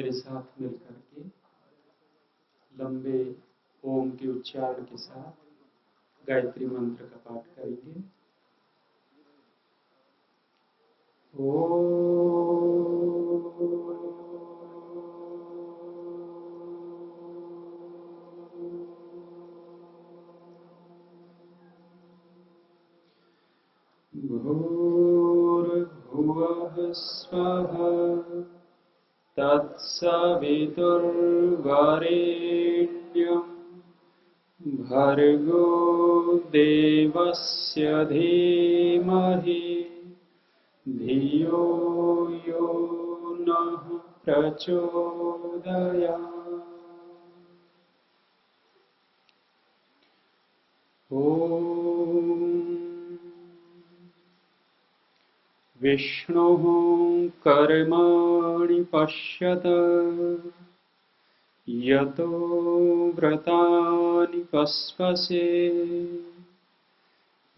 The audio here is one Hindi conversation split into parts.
मेरे साथ मिलकर के लंबे ओम के उच्चारण के साथ गायत्री मंत्र का पाठ करेंगे। भूर्भुवः स्वः तत्सवितुर्वरेण्यं भर्गो देवस्य धीमहि धियो यो नः प्रचोदयात्। ॐ विष्णुः कर्माणि पश्यत यतो व्रतानि पस्पसे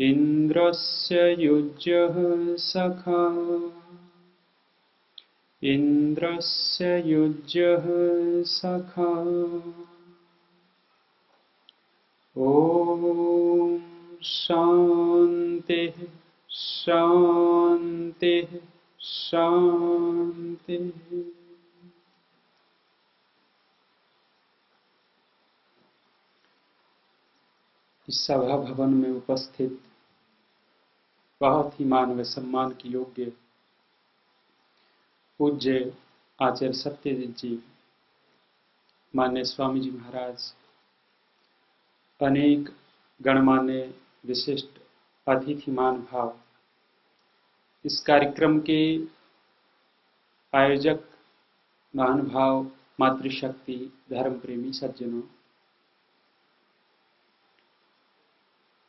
इन्द्रस्य युज्यः सखा इन्द्रस्य युज्यः सखा। ॐ शान्तिः शान्तिः शान्तिः। इस सभा भवन में उपस्थित बहुत ही मानव सम्मान की योग्य पूज्य आचार्य सत्यजित जी, माननीय स्वामी जी महाराज, अनेक गणमान्य विशिष्ट अतिथिमान भाव, इस कार्यक्रम के आयोजक महानुभाव, मातृशक्ति, धर्म प्रेमी सज्जनों,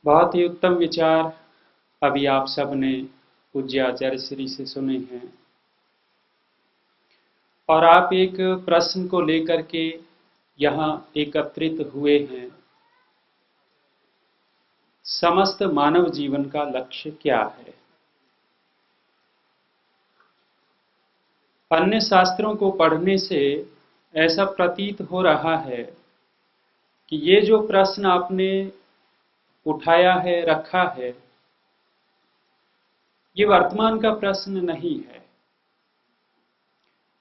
बहुत ही उत्तम विचार अभी आप सब ने पूज्य आचार्य श्री से सुने हैं और आप एक प्रश्न को लेकर के यहाँ एकत्रित हुए हैं। समस्त मानव जीवन का लक्ष्य क्या है? अन्य शास्त्रों को पढ़ने से ऐसा प्रतीत हो रहा है कि ये जो प्रश्न आपने उठाया है, रखा है, ये वर्तमान का प्रश्न नहीं है।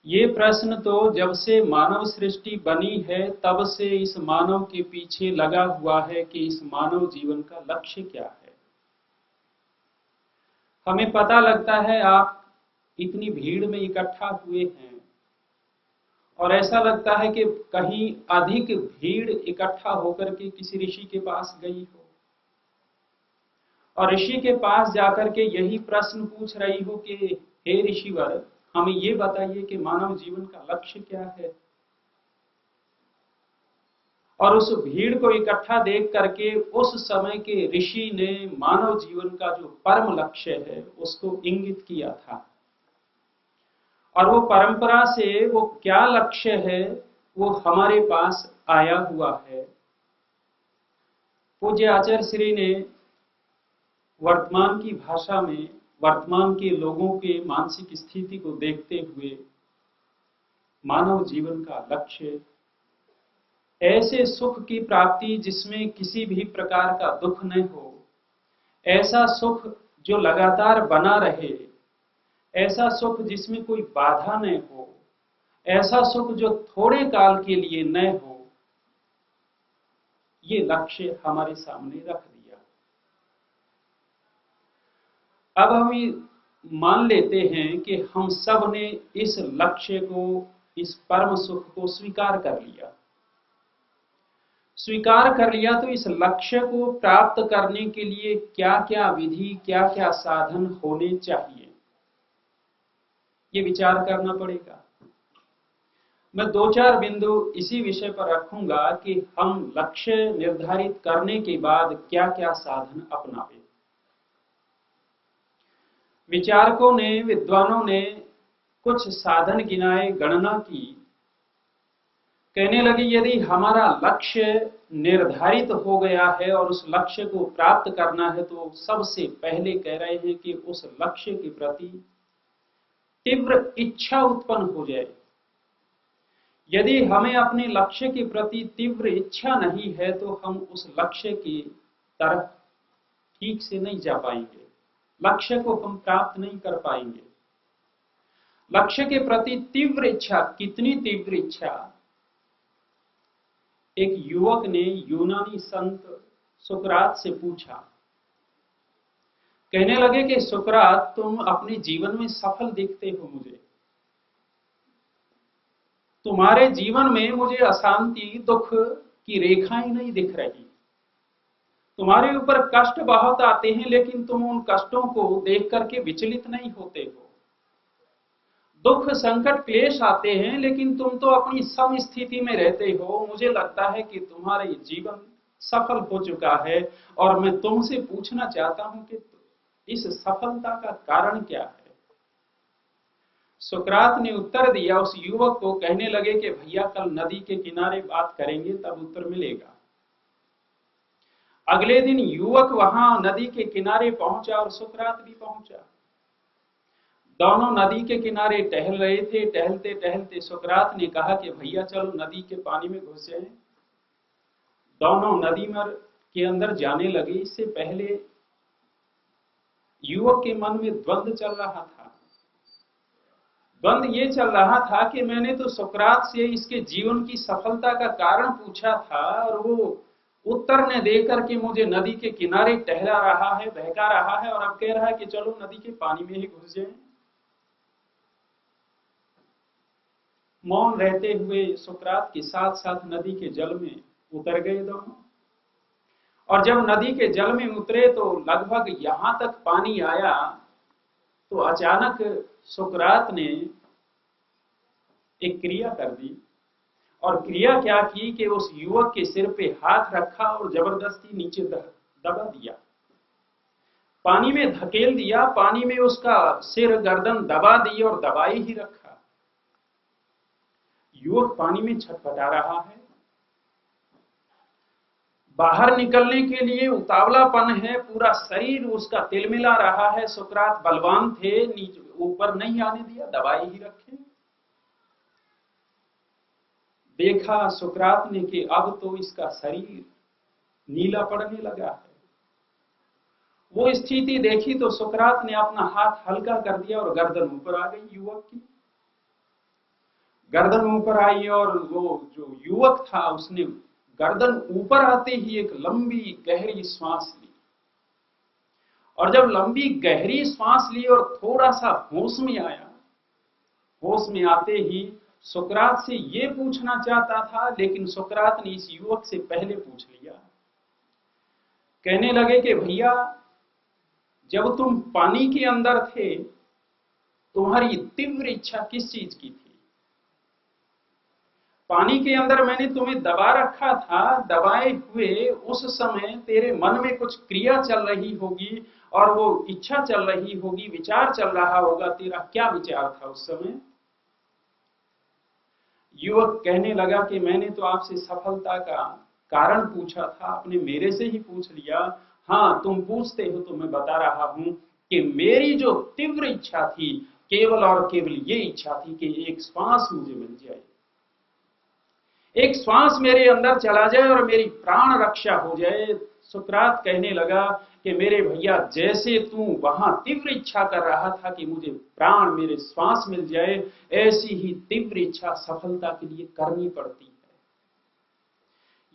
ये प्रश्न तो जब से मानव सृष्टि बनी है तब से इस मानव के पीछे लगा हुआ है कि इस मानव जीवन का लक्ष्य क्या है। हमें पता लगता है आप इतनी भीड़ में इकट्ठा हुए हैं और ऐसा लगता है कि कहीं अधिक भीड़ इकट्ठा होकर के किसी ऋषि के पास गई हो और ऋषि के पास जाकर के यही प्रश्न पूछ रही हो कि हे ऋषिवर, हमें ये बताइए कि मानव जीवन का लक्ष्य क्या है। और उस भीड़ को इकट्ठा देख करके उस समय के ऋषि ने मानव जीवन का जो परम लक्ष्य है उसको इंगित किया था और वो परंपरा से वो क्या लक्ष्य है वो हमारे पास आया हुआ है। पूज्य आचार्य श्री ने वर्तमान की भाषा में वर्तमान के लोगों के मानसिक स्थिति को देखते हुए मानव जीवन का लक्ष्य ऐसे सुख की प्राप्ति जिसमें किसी भी प्रकार का दुख न हो, ऐसा सुख जो लगातार बना रहे, ऐसा सुख जिसमें कोई बाधा न हो, ऐसा सुख जो थोड़े काल के लिए न हो, ये लक्ष्य हमारे सामने रख दिया। अब हम मान लेते हैं कि हम सब ने इस लक्ष्य को, इस परम सुख को स्वीकार कर लिया। स्वीकार कर लिया तो इस लक्ष्य को प्राप्त करने के लिए क्या क्या विधि, क्या क्या साधन होने चाहिए, ये विचार करना पड़ेगा। मैं 2-4 बिंदु इसी विषय पर रखूंगा कि हम लक्ष्य निर्धारित करने के बाद क्या क्या साधन अपनावें। विचारकों ने, विद्वानों ने कुछ साधन गिनाए, गणना की, कहने लगे यदि हमारा लक्ष्य निर्धारित हो गया है और उस लक्ष्य को प्राप्त करना है तो सबसे पहले कह रहे हैं कि उस लक्ष्य के प्रति तीव्र इच्छा उत्पन्न हो जाए। यदि हमें अपने लक्ष्य के प्रति तीव्र इच्छा नहीं है तो हम उस लक्ष्य की तरफ ठीक से नहीं जा पाएंगे, लक्ष्य को हम प्राप्त नहीं कर पाएंगे। लक्ष्य के प्रति तीव्र इच्छा, कितनी तीव्र इच्छा? एक युवक ने यूनानी संत सुकरात से पूछा, कहने लगे कि सुकरात, तुम अपने जीवन में सफल दिखते हो मुझे, तुम्हारे जीवन में मुझे अशांति, दुख की रेखाएं नहीं दिख रही। तुम्हारे ऊपर कष्ट बहुत आते हैं लेकिन तुम उन कष्टों को देख करके विचलित नहीं होते हो। दुख, संकट, क्लेश आते हैं लेकिन तुम तो अपनी सम स्थिति में रहते हो। मुझे लगता है कि तुम्हारा ये जीवन सफल हो चुका है और मैं तुमसे पूछना चाहता हूं कि इस सफलता का कारण क्या है? सुकरात ने उत्तर दिया उस युवक को, कहने लगे कि भैया कल नदी के किनारे बात करेंगे तब उत्तर मिलेगा। अगले दिन युवक वहां नदी के किनारे पहुंचा और सुकरात भी पहुंचा। दोनों नदी के किनारे टहल रहे थे। टहलते टहलते सुकरात ने कहा कि भैया चलो नदी के पानी में घुस जाएं। दोनों नदी में के अंदर जाने लगे। इससे पहले युवक के मन में द्वंद्व चल रहा था। द्वंद्व ये चल रहा था कि मैंने तो सुकरात से इसके जीवन की सफलता का कारण पूछा था और वो उत्तर ने देकर के मुझे नदी के किनारे टहला रहा है, बहका रहा है और अब कह रहा है कि चलो नदी के पानी में ही घुस जाएं। मौन रहते हुए सुकरात के साथ साथ नदी के जल में उतर गए दोनों। और जब नदी के जल में उतरे तो लगभग यहां तक पानी आया तो अचानक सुकरात ने एक क्रिया कर दी। और क्रिया क्या की कि उस युवक के सिर पे हाथ रखा और जबरदस्ती नीचे दबा दिया, पानी में धकेल दिया। पानी में उसका सिर, गर्दन दबा दी और दबाए ही रखा। युवक पानी में छटपटा रहा है, बाहर निकलने के लिए उतावलापन है, पूरा शरीर उसका तिलमिला रहा है। सुकरात बलवान थे, नीचे ऊपर नहीं आने दिया, दबाए ही रखे। देखा सुकरात ने कि अब तो इसका शरीर नीला पड़ने लगा है। वो स्थिति देखी तो सुकरात ने अपना हाथ हल्का कर दिया और गर्दन ऊपर आ गई युवक की। गर्दन ऊपर आई और वो जो युवक था उसने गर्दन ऊपर आते ही एक लंबी गहरी सांस ली। और जब लंबी गहरी सांस ली और थोड़ा सा होश में आया, होश में आते ही सुकरात से ये पूछना चाहता था लेकिन सुकरात ने इस युवक से पहले पूछ लिया। कहने लगे कि भैया जब तुम पानी के अंदर थे तुम्हारी तीव्र इच्छा किस चीज की थी? पानी के अंदर मैंने तुम्हें दबा रखा था, दबाए हुए उस समय तेरे मन में कुछ क्रिया चल रही होगी और वो इच्छा चल रही होगी, विचार चल रहा होगा। तेरा क्या विचार था उस समय? युवक कहने लगा कि मैंने तो आपसे सफलता का कारण पूछा था, आपने मेरे से ही पूछ लिया। हाँ, तुम पूछते हो तो मैं बता रहा हूं कि मेरी जो तीव्र इच्छा थी केवल और केवल ये इच्छा थी कि एक श्वास मुझे मिल जाए, एक श्वास मेरे अंदर चला जाए और मेरी प्राण रक्षा हो जाए। सुकरात कहने लगा कि मेरे भैया जैसे तू वहां तीव्र इच्छा कर रहा था कि मुझे प्राण, मेरे श्वास मिल जाए, ऐसी ही तीव्र इच्छा सफलता के लिए करनी पड़ती है।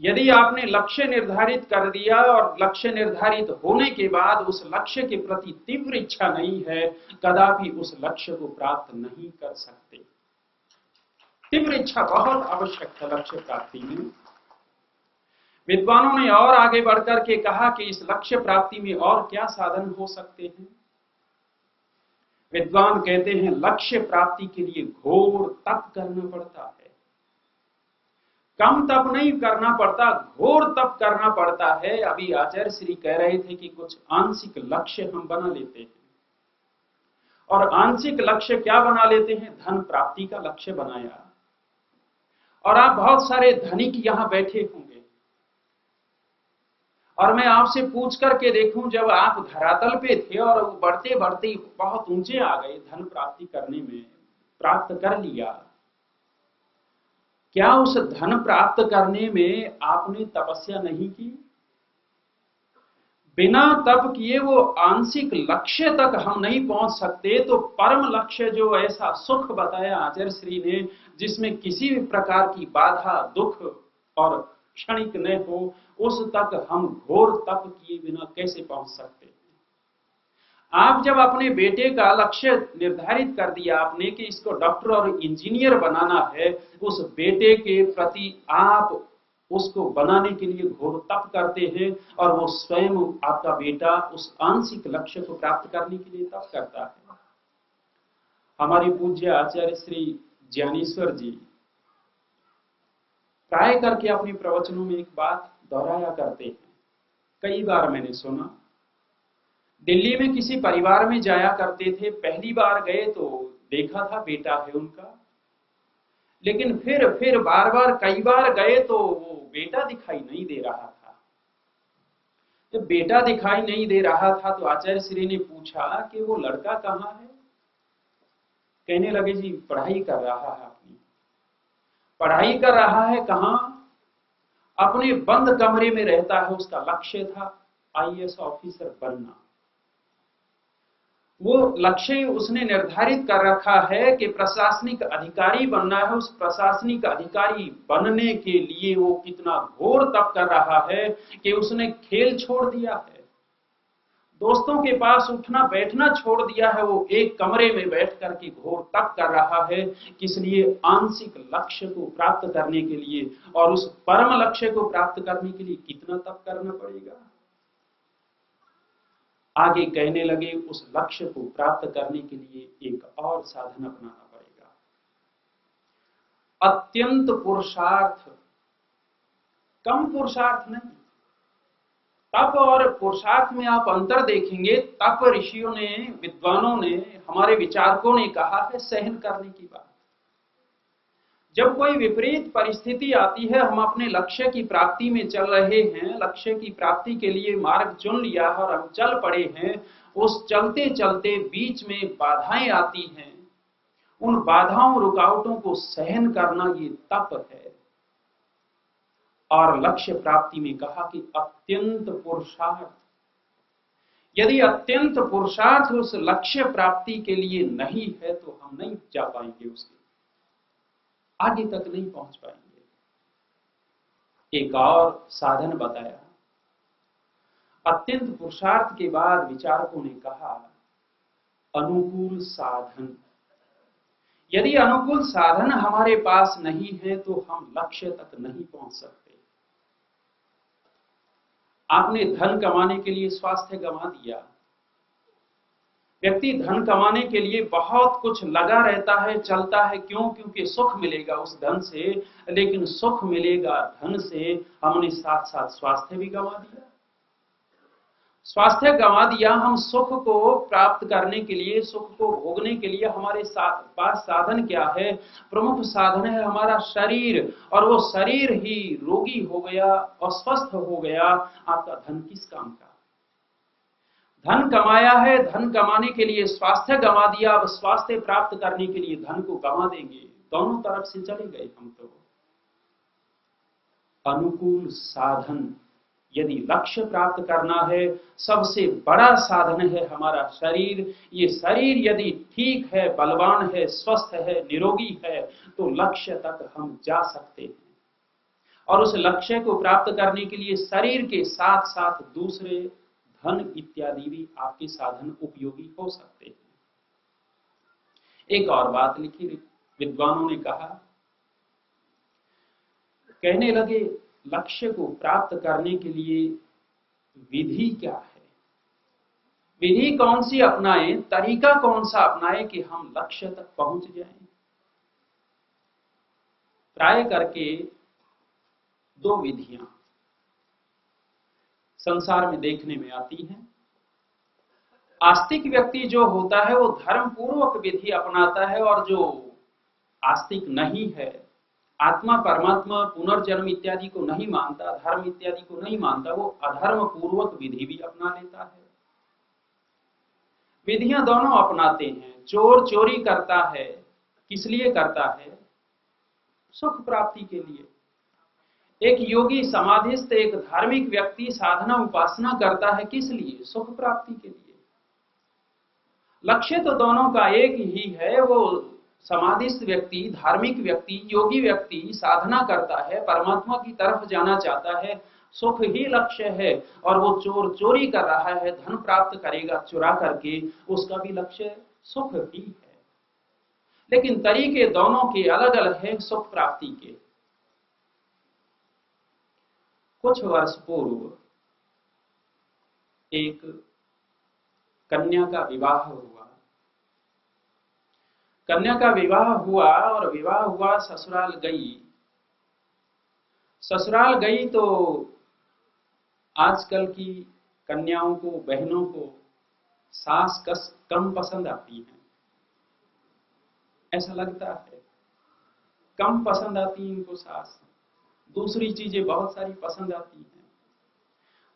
यदि आपने लक्ष्य निर्धारित कर दिया और लक्ष्य निर्धारित होने के बाद उस लक्ष्य के प्रति तीव्र इच्छा नहीं है, कदापि उस लक्ष्य को प्राप्त नहीं कर सकते। तीव्र इच्छा बहुत आवश्यक है लक्ष्य प्राप्ति में। विद्वानों ने और आगे बढ़कर के कहा कि इस लक्ष्य प्राप्ति में और क्या साधन हो सकते हैं। विद्वान कहते हैं लक्ष्य प्राप्ति के लिए घोर तप करना पड़ता है। कम तप नहीं करना पड़ता, घोर तप करना पड़ता है। अभी आचार्य श्री कह रहे थे कि कुछ आंशिक लक्ष्य हम बना लेते हैं और आंशिक लक्ष्य क्या बना लेते हैं? धन प्राप्ति का लक्ष्य बनाया। और आप बहुत सारे धनिक यहां बैठे होंगे और मैं आपसे पूछ करके देखूं, जब आप धरातल पे थे और बढ़ते बढ़ते बहुत ऊंचे आ गए, धन प्राप्ति करने में प्राप्त कर लिया, क्या उस धन प्राप्त करने में आपने तपस्या नहीं की? बिना तप किए वो आंशिक लक्ष्य तक हम नहीं पहुंच सकते। तो परम लक्ष्य जो ऐसा सुख बताया आचार्य श्री ने, जिसमें किसी भी प्रकार की बाधा, दुख और क्षणिक न हो, उस तक हम घोर तप किए बिना कैसे पहुंच सकते हैं? आप जब अपने बेटे का लक्ष्य निर्धारित कर दिया आपने कि इसको डॉक्टर और इंजीनियर बनाना है, उस बेटे के प्रति आप उसको बनाने के लिए घोर तप करते हैं, और वो स्वयं आपका बेटा उस आंशिक लक्ष्य को प्राप्त करने के लिए तप करता है। हमारे पूज्य आचार्य श्री ज्ञानेश्वर जी प्राय करके अपने प्रवचनों में एक बात दोहराया करते हैं, कई बार मैंने सुना। दिल्ली में किसी परिवार में जाया करते थे, पहली बार गए तो देखा था बेटा है उनका, लेकिन फिर बार बार कई बार गए तो वो बेटा दिखाई नहीं दे रहा था। जब बेटा दिखाई नहीं दे रहा था तो आचार्य श्री ने पूछा कि वो लड़का कहाँ है? कहने लगे जी पढ़ाई कर रहा है अपनी। पढ़ाई कर रहा है कहाँ? अपने बंद कमरे में रहता है। उसका लक्ष्य था आईएएस ऑफिसर बनना। वो लक्ष्य उसने निर्धारित कर रखा है कि प्रशासनिक अधिकारी बनना है। उस प्रशासनिक अधिकारी बनने के लिए वो कितना घोर तप कर रहा है कि उसने खेल छोड़ दिया है, दोस्तों के पास उठना बैठना छोड़ दिया है। वो एक कमरे में बैठ करके घोर तप कर रहा है, किस लिए? आंशिक लक्ष्य को प्राप्त करने के लिए। और उस परम लक्ष्य को प्राप्त करने के लिए कितना तप करना पड़ेगा? आगे कहने लगे उस लक्ष्य को प्राप्त करने के लिए एक और साधन अपनाना पड़ेगा, अत्यंत पुरुषार्थ, कम पुरुषार्थ नहीं। तप और पुरुषार्थ में आप अंतर देखेंगे। तप ऋषियों ने, विद्वानों ने, हमारे विचारकों ने कहा है सहन करने की बात। जब कोई विपरीत परिस्थिति आती है, हम अपने लक्ष्य की प्राप्ति में चल रहे हैं, लक्ष्य की प्राप्ति के लिए मार्ग चुन लिया है और हम चल पड़े हैं, उस चलते चलते बीच में बाधाएं आती हैं, उन बाधाओं रुकावटों को सहन करना ये तप है। और लक्ष्य प्राप्ति में कहा कि अत्यंत पुरुषार्थ। यदि अत्यंत पुरुषार्थ उस लक्ष्य प्राप्ति के लिए नहीं है तो हम नहीं जा पाएंगे, उसके आगे तक नहीं पहुंच पाएंगे। एक और साधन बताया। अत्यंत पुरुषार्थ के बाद विचारकों ने कहा अनुकूल साधन। यदि अनुकूल साधन हमारे पास नहीं है तो हम लक्ष्य तक नहीं पहुंच सकते। आपने धन कमाने के लिए स्वास्थ्य गंवा दिया। व्यक्ति धन कमाने के लिए बहुत कुछ लगा रहता है, चलता है। क्यों? क्योंकि सुख मिलेगा उस धन से। लेकिन सुख मिलेगा धन से, हमने साथ साथ स्वास्थ्य भी गंवा दिया। स्वास्थ्य गंवा दिया। हम सुख को प्राप्त करने के लिए, सुख को भोगने के लिए हमारे पास साधन क्या है? प्रमुख साधन है हमारा शरीर। और वो शरीर ही रोगी हो गया, अस्वस्थ हो गया, आपका धन किस काम का? धन कमाया है, धन कमाने के लिए स्वास्थ्य गंवा दिया, अब स्वास्थ्य प्राप्त करने के लिए धन को गंवा देंगे। दोनों तरफ से चले गए हम तो। अनुकूल साधन, यदि लक्ष्य प्राप्त करना है, सबसे बड़ा साधन है हमारा शरीर। ये शरीर यदि ठीक है, बलवान है, स्वस्थ है, निरोगी है, तो लक्ष्य तक हम जा सकते हैं। और उस लक्ष्य को प्राप्त करने के लिए शरीर के साथ साथ दूसरे धन इत्यादि भी आपके साधन उपयोगी हो सकते हैं। एक और बात लिखी विद्वानों ने कहा, कहने लगे लक्ष्य को प्राप्त करने के लिए विधि क्या है? विधि कौन सी अपनाएं, तरीका कौन सा अपनाएं कि हम लक्ष्य तक पहुंच जाएं? प्राय करके दो विधियां संसार में देखने में आती हैं। आस्तिक व्यक्ति जो होता है वो धर्म पूर्वक विधि अपनाता है, और जो आस्तिक नहीं है, आत्मा परमात्मा पुनर्जन्म इत्यादि को नहीं मानता, धर्म इत्यादि को नहीं मानता, वो अधर्म पूर्वक विधि भी अपना लेता है। विधियां दोनों अपनाते हैं। चोर चोरी करता है, किस लिए करता है? सुख प्राप्ति के लिए। एक योगी समाधिस्थ, एक धार्मिक व्यक्ति साधना उपासना करता है किस लिए? सुख प्राप्ति के लिए। लक्ष्य तो दोनों का एक ही है। वो समाधिस्थ व्यक्ति, धार्मिक व्यक्ति, योगी व्यक्ति साधना करता है, परमात्मा की तरफ जाना चाहता है, सुख ही लक्ष्य है। और वो चोर चोरी कर रहा है, धन प्राप्त करेगा चुरा करके, उसका भी लक्ष्य सुख ही है। लेकिन तरीके दोनों के अलग अलग हैं सुख प्राप्ति के। कुछ वर्ष पूर्व एक कन्या का विवाह हुआ। कन्या का विवाह हुआ और विवाह हुआ, ससुराल गई। ससुराल गई तो आजकल की कन्याओं को, बहनों को सास कम पसंद आती है, ऐसा लगता है। कम पसंद आती है इनको सास, दूसरी चीजें बहुत सारी पसंद आती हैं।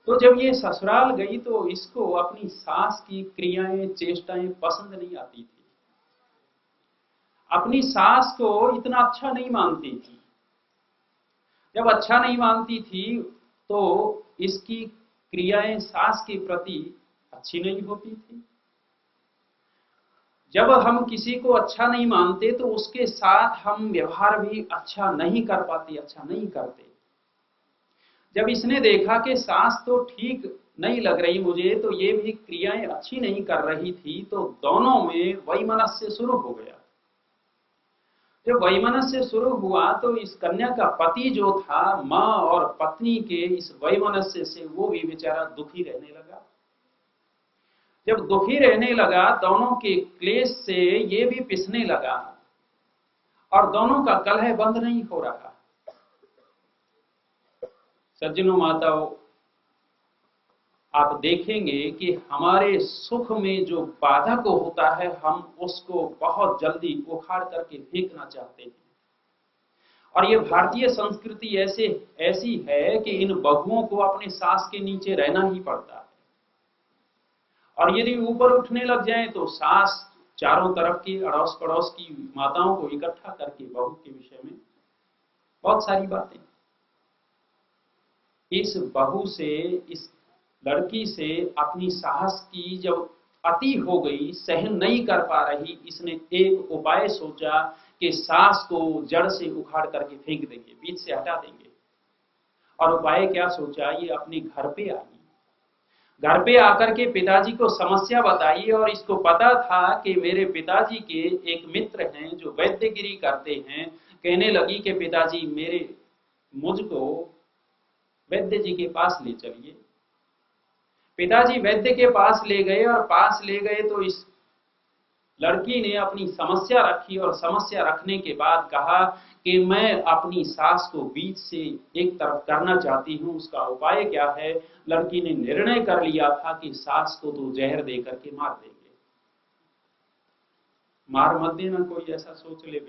तो जब ये ससुराल गई तो इसको अपनी सास की क्रियाएं, चेष्टाएं पसंद नहीं आती थी। अपनी सास को इतना अच्छा नहीं मानती थी। जब अच्छा नहीं मानती थी तो इसकी क्रियाएं सास के प्रति अच्छी नहीं होती थी। जब हम किसी को अच्छा नहीं मानते तो उसके साथ हम व्यवहार भी अच्छा नहीं कर पाते, अच्छा नहीं करते। जब इसने देखा कि सास तो ठीक नहीं लग रही मुझे, तो ये भी क्रियाएं अच्छी नहीं कर रही थी, तो दोनों में वैमनस्य शुरू हो गया। जब वैमनस्य शुरू हुआ तो इस कन्या का पति जो था, माँ और पत्नी के इस वैमनस्य से वो भी बेचारा दुखी रहने लगा। जब दुखी रहने लगा, दोनों के क्लेश से ये भी पिसने लगा और दोनों का कलह बंद नहीं हो रहा। सज्जनों, माताओं, आप देखेंगे कि हमारे सुख में जो बाधक होता है, हम उसको बहुत जल्दी उखाड़ करके फेंकना चाहते हैं। और ये भारतीय संस्कृति ऐसी है कि इन बहुओं को अपने सास के नीचे रहना ही पड़ता है। और यदि ऊपर उठने लग जाए तो सास चारों तरफ की अड़ोस पड़ोस की माताओं को इकट्ठा करके बहू के विषय में बहुत सारी बातें। इस बहू से, इस लड़की से अपनी साहस की जब अति हो गई, सहन नहीं कर पा रही, इसने एक उपाय सोचा कि सास को जड़ से उखाड़ करके फेंक देंगे, बीच से हटा देंगे। और उपाय क्या सोचा? ये अपने घर पे आई। घर पे आकर के पिताजी को समस्या बताई और इसको पता था कि मेरे पिताजी के एक मित्र हैं जो वैद्यगिरी करते हैं। कहने लगी कि पिताजी मुझको वैद्य जी के पास ले चलिए। पिताजी वैद्य के पास ले गए और पास ले गए तो इस लड़की ने अपनी समस्या रखी और समस्या रखने के बाद कहा कि मैं अपनी सास को बीच से एक तरफ करना चाहती हूँ, उसका उपाय क्या है? लड़की ने निर्णय कर लिया था कि सास को तो जहर दे करके मार देंगे। मार मत देना कोई ऐसा सोच ले।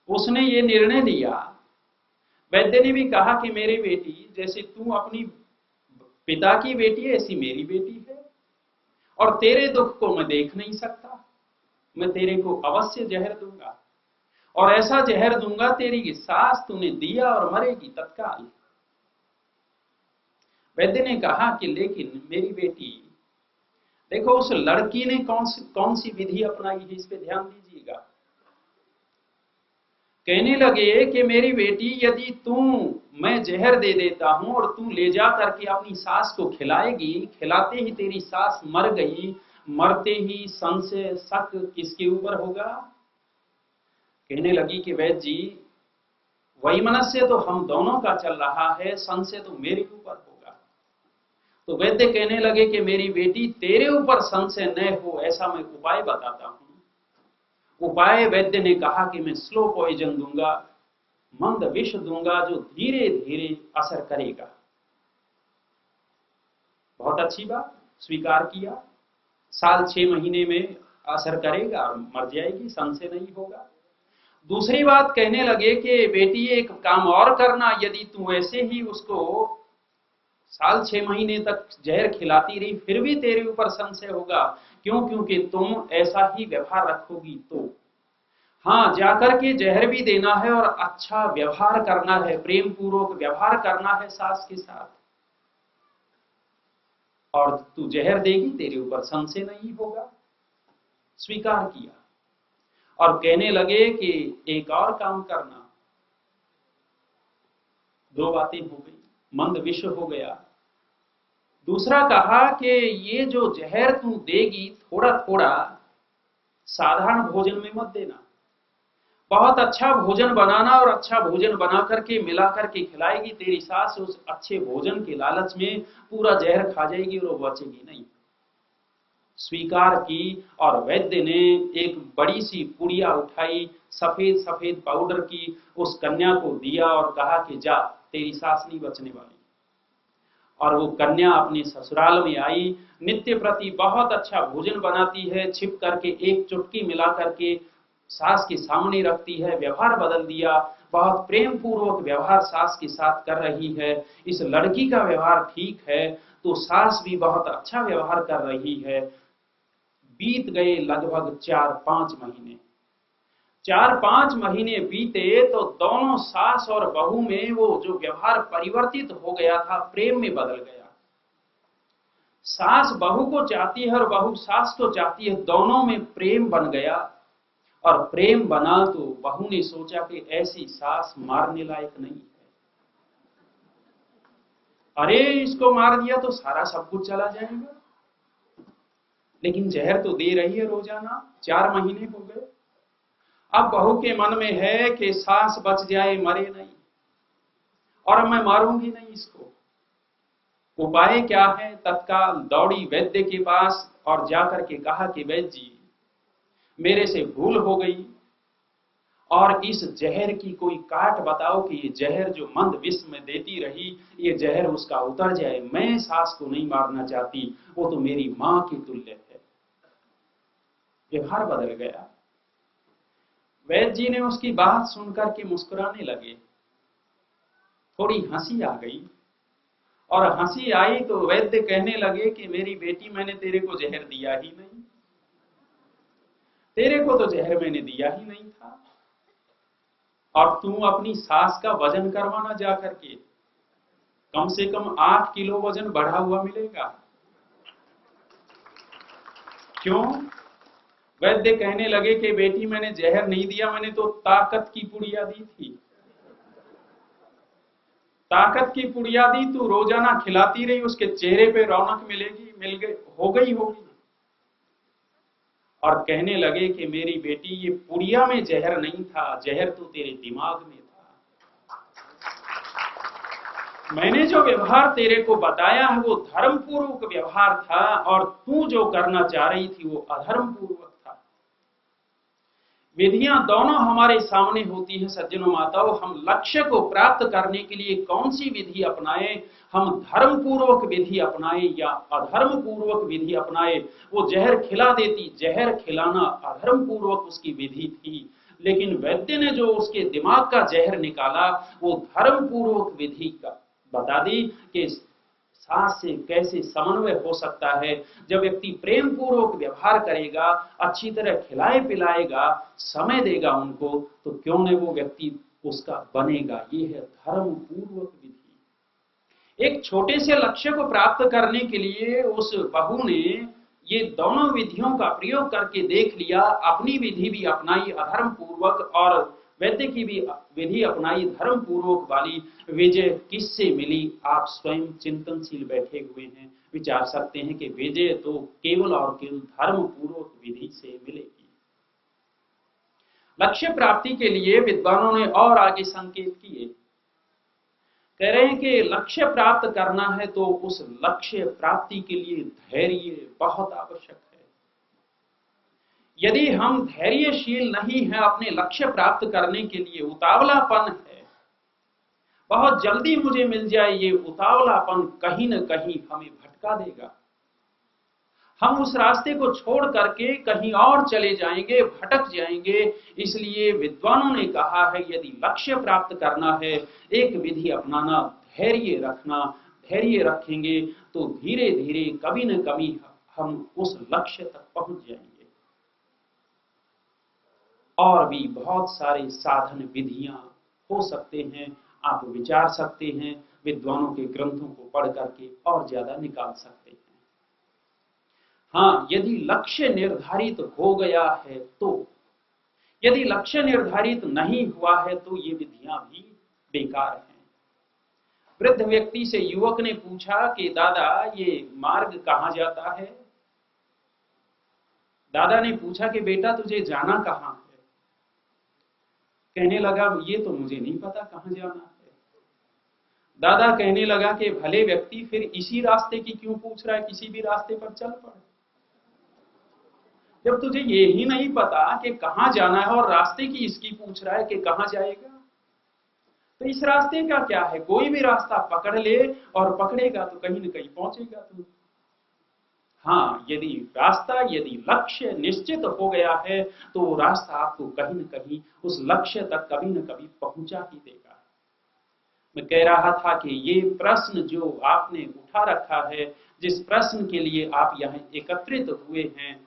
उसने ये निर्णय लिया। वैद्य ने भी कहा कि मेरी बेटी, जैसे तू अपनी पिता की बेटी है ऐसी मेरी बेटी है, और तेरे दुख को मैं देख नहीं सकता, मैं तेरे को अवश्य जहर दूंगा, और ऐसा जहर दूंगा तेरी सास तूने दिया और मरेगी तत्काल। वैद्य ने कहा कि लेकिन मेरी बेटी, देखो उस लड़की ने कौन सी विधि अपनाई है, इस पे ध्यान दीजिएगा। कहने लगे कि मेरी बेटी, यदि मैं जहर दे देता हूं और तू ले जा करके अपनी सास को खिलाएगी, खिलाते ही तेरी सास मर गई, मरते ही संशय शक किसके ऊपर होगा? कहने लगी कि वैद्य जी, वैमनस्य तो हम दोनों का चल रहा है, संशय तो मेरे ऊपर होगा। तो वैद्य कहने लगे कि मेरी बेटी, तेरे ऊपर संशय न हो ऐसा मैं उपाय बताता हूं। उपाय वैद्य ने कहा कि मैं स्लो पॉइजन दूंगा, मंद विष दूंगा जो धीरे धीरे असर करेगा। बहुत अच्छी बात, स्वीकार किया। साल 6 महीने में असर करेगा और मर जाएगी, संशय नहीं होगा। दूसरी बात कहने लगे कि बेटी एक काम और करना, यदि तू ऐसे ही उसको साल 6 महीने तक जहर खिलाती रही फिर भी तेरे ऊपर संशय होगा। क्यों? क्योंकि तुम ऐसा ही व्यवहार रखोगी तो हाँ, जाकर के जहर भी देना है और अच्छा व्यवहार करना है, प्रेम पूर्वक व्यवहार करना है सास के साथ। और तू जहर देगी, तेरे ऊपर संशय नहीं होगा। स्वीकार किया और कहने लगे कि एक और काम करना। दो बातें हो गई, मंद विषय हो गया। दूसरा कहा कि ये जो जहर तू देगी थोड़ा थोड़ा साधारण भोजन में मत देना, बहुत अच्छा भोजन बनाना और अच्छा भोजन बना करके मिला करके खिलाएगी। तेरी सास उस अच्छे भोजन के लालच में पूरा जहर खा जाएगी और वो बचेगी नहीं। स्वीकार की और वैद्य ने एक बड़ी सी पुड़िया उठाई, सफेद सफेद पाउडर की, उस कन्या को दिया और कहा कि जा, तेरी सास नहीं बचने वाली। और वो कन्या अपने ससुराल में आई, नित्य प्रति बहुत अच्छा भोजन बनाती है, छिप करके एक चुटकी मिला करके सास के सामने रखती है। व्यवहार बदल दिया, बहुत प्रेम पूर्वक व्यवहार सास के साथ कर रही है। इस लड़की का व्यवहार ठीक है तो सास भी बहुत अच्छा व्यवहार कर रही है। बीत गए लगभग 4-5 महीने। 4-5 महीने बीते तो दोनों सास और बहू में वो जो व्यवहार परिवर्तित हो गया था, प्रेम में बदल गया। सास बहू को चाहती है और बहू सास को चाहती है, दोनों में प्रेम बन गया। और प्रेम बना तो बहू ने सोचा कि ऐसी सास मारने लायक नहीं है। अरे इसको मार दिया तो सारा सब कुछ चला जाएगा, लेकिन जहर तो दे रही है रोजाना। 4 महीने हो गए। अब बहू के मन में है कि सास बच जाए, मरे नहीं, और मैं मारूंगी नहीं इसको। उपाय क्या है? तत्काल दौड़ी वैद्य के पास और जाकर के कहा कि वैद्य जी, मेरे से भूल हो गई और इस जहर की कोई काट बताओ कि ये जहर जो मंद विष में देती रही, ये जहर उसका उतर जाए। मैं सास को नहीं मारना चाहती, वो तो मेरी मां की तुल्य है। व्यवहार बदल गया। वैद्य जी ने उसकी बात सुनकर के मुस्कुराने लगे। थोड़ी हंसी आ गई, और हंसी आई तो वैद्य कहने लगे कि मेरी बेटी, मैंने तेरे को जहर दिया ही नहीं, तेरे को तो जहर मैंने दिया ही नहीं था। और तू अपनी सास का वजन करवाना जा करके, कम से कम 8 किलो वजन बढ़ा हुआ मिलेगा। क्यों? वैद्य कहने लगे कि बेटी, मैंने जहर नहीं दिया, मैंने तो ताकत की पुड़िया दी थी। ताकत की पुड़िया दी, तू रोजाना खिलाती रही, उसके चेहरे पे रौनक मिलेगी, मिल गई, हो गई होगी। और कहने लगे कि मेरी बेटी, ये पुड़िया में जहर नहीं था, जहर तो तेरे दिमाग में था। मैंने जो व्यवहार तेरे को बताया है वो धर्मपूर्वक व्यवहार था, और तू जो करना चाह रही थी वो अधर्मपूर्वक था। विधियां दोनों हमारे सामने होती है सज्जनों माताओं। हम लक्ष्य को प्राप्त करने के लिए कौन सी विधि अपनाएं? हम धर्म पूर्वक विधि अपनाएं या अधर्म पूर्वक विधि अपनाएं? वो जहर खिला देती, जहर खिलाना अधर्म पूर्वक उसकी विधि थी, लेकिन वैद्य ने जो उसके दिमाग का जहर निकाला वो धर्म पूर्वक विधि का बता दी कि सास से कैसे समन्वय हो सकता है। जब व्यक्ति प्रेम पूर्वक व्यवहार करेगा, अच्छी तरह खिलाए पिलाएगा, समय देगा उनको, तो क्यों न वो व्यक्ति उसका बनेगा। ये है धर्म पूर्वक विधि। एक छोटे से लक्ष्य को प्राप्त करने के लिए उस बहू ने ये दोनों विधियों का प्रयोग करके देख लिया। अपनी विधि भी अपनाई अधर्म पूर्वक, और वैद्य की भी विधि अपनाई धर्म पूर्वक वाली। विजय किससे मिली? आप स्वयं चिंतनशील बैठे हुए हैं, विचार सकते हैं कि विजय तो केवल और केवल धर्म पूर्वक विधि से मिलेगी। लक्ष्य प्राप्ति के लिए विद्वानों ने और आगे संकेत किए। कह रहे हैं कि लक्ष्य प्राप्त करना है तो उस लक्ष्य प्राप्ति के लिए धैर्य बहुत आवश्यक है। यदि हम धैर्यशील नहीं हैं अपने लक्ष्य प्राप्त करने के लिए, उतावलापन है, बहुत जल्दी मुझे मिल जाए, ये उतावलापन कहीं न कहीं हमें भटका देगा। हम उस रास्ते को छोड़ करके कहीं और चले जाएंगे, भटक जाएंगे। इसलिए विद्वानों ने कहा है, यदि लक्ष्य प्राप्त करना है, एक विधि अपनाना, धैर्य रखना। धैर्य रखेंगे तो धीरे धीरे कभी न कभी हम उस लक्ष्य तक पहुंच जाएंगे। और भी बहुत सारे साधन विधियां हो सकते हैं, आप विचार सकते हैं, विद्वानों के ग्रंथों को पढ़ करके और ज्यादा निकाल सकते हैं। हाँ, यदि लक्ष्य निर्धारित हो गया है तो, यदि लक्ष्य निर्धारित नहीं हुआ है तो ये विधियां भी बेकार हैं। वृद्ध व्यक्ति से युवक ने पूछा कि दादा ये मार्ग कहां जाता है? दादा ने पूछा कि बेटा तुझे जाना कहां है? कहने लगा ये तो मुझे नहीं पता कहां जाना है। दादा कहने लगा कि भले व्यक्ति फिर इसी रास्ते की क्यों पूछ रहा है, किसी भी रास्ते पर चल पड़। जब तुझे ये ही नहीं पता कि कहां जाना है और रास्ते की इसकी पूछ रहा है कि कहां जाएगा, तो इस रास्ते का क्या है? कोई भी रास्ता पकड़ ले और पकड़ेगा तो कहीं न कहीं पहुंचेगा तू। हाँ, यदि रास्ता, यदि लक्ष्य निश्चित हो गया है तो वो रास्ता आपको कहीं न कहीं उस लक्ष्य तक कभी न कभी पहुंचा ही देगा। मैं कह रहा था कि ये प्रश्न जो आपने उठा रखा है, जिस प्रश्न के लिए आप यहाँ एकत्रित हुए हैं,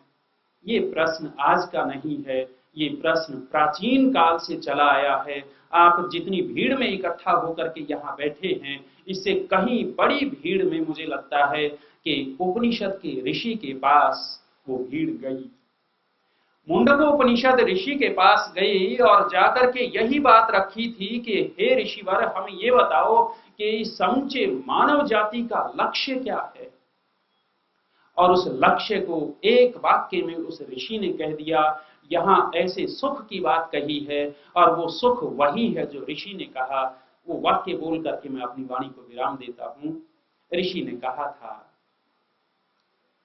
ये प्रश्न आज का नहीं है, ये प्रश्न प्राचीन काल से चला आया है। आप जितनी भीड़ में इकट्ठा होकर के यहाँ बैठे हैं, इससे कहीं बड़ी भीड़ में मुझे लगता है कि उपनिषद के ऋषि के पास वो भीड़ गई। मुंडकोपनिषद ऋषि के पास गई और जाकर के यही बात रखी थी कि हे ऋषिवर, हमें ये बताओ कि समूचे मानव जाति का लक्ष्य क्या है। और उस लक्ष्य को एक वाक्य में उस ऋषि ने कह दिया। यहाँ ऐसे सुख की बात कही है और वो सुख वही है जो ऋषि ने कहा। वो वाक्य बोल करके मैं अपनी वाणी को विराम देता हूं। ऋषि ने कहा था,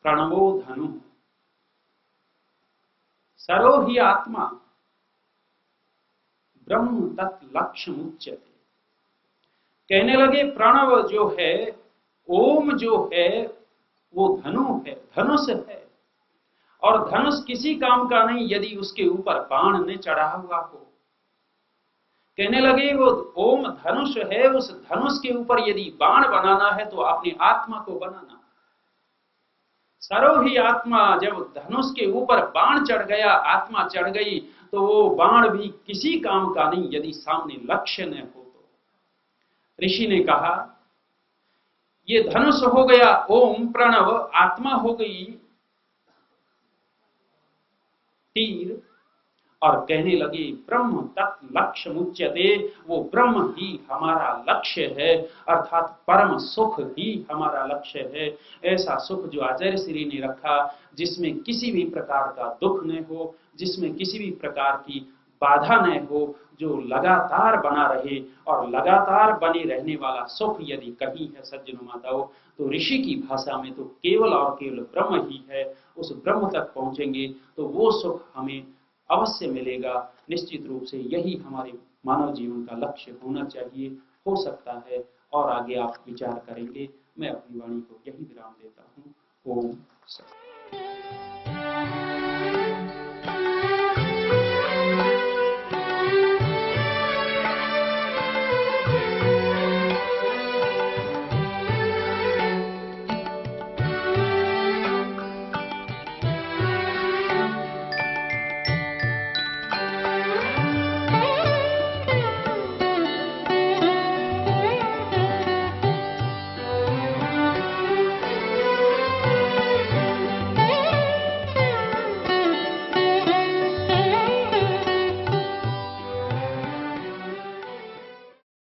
प्रणवो धनु सरो ही आत्मा ब्रह्म तत् लक्ष्य मुच्यते। कहने लगे प्रणव जो है, ओम जो है, वो धनु है, धनुष है। और धनुष किसी काम का नहीं यदि उसके ऊपर बाण न चढ़ा हुआ हो। कहने लगे वो ओम धनुष है, उस धनुष के ऊपर यदि बाण बनाना है तो अपनी आत्मा को बनाना। सरो ही आत्मा, जब धनुष के ऊपर बाण चढ़ गया, आत्मा चढ़ गई, तो वो बाण भी किसी काम का नहीं यदि सामने लक्ष्य न हो तो। ऋषि ने कहा ये धनुष हो गया ओम प्रणव, आत्मा हो गई तीर, और कहने लगे ब्रह्म तत् लक्ष्य मुच्यते, वो ब्रह्म ही हमारा लक्ष्य है, अर्थात परम सुख ही हमारा लक्ष्य है। ऐसा सुख जो आचार्य श्री ने रखा, जिसमें किसी भी प्रकार का दुख न हो, जिसमें किसी भी प्रकार की बाधा न हो, जो लगातार बना रहे। और लगातार बने रहने वाला सुख यदि कहीं है सज्जनों माताओं, तो ऋषि की भाषा में तो केवल और केवल ब्रह्म ही है। उस ब्रह्म तक पहुंचेंगे तो वो सुख हमें अवश्य मिलेगा। निश्चित रूप से यही हमारे मानव जीवन का लक्ष्य होना चाहिए। हो सकता है और आगे आप विचार करेंगे। मैं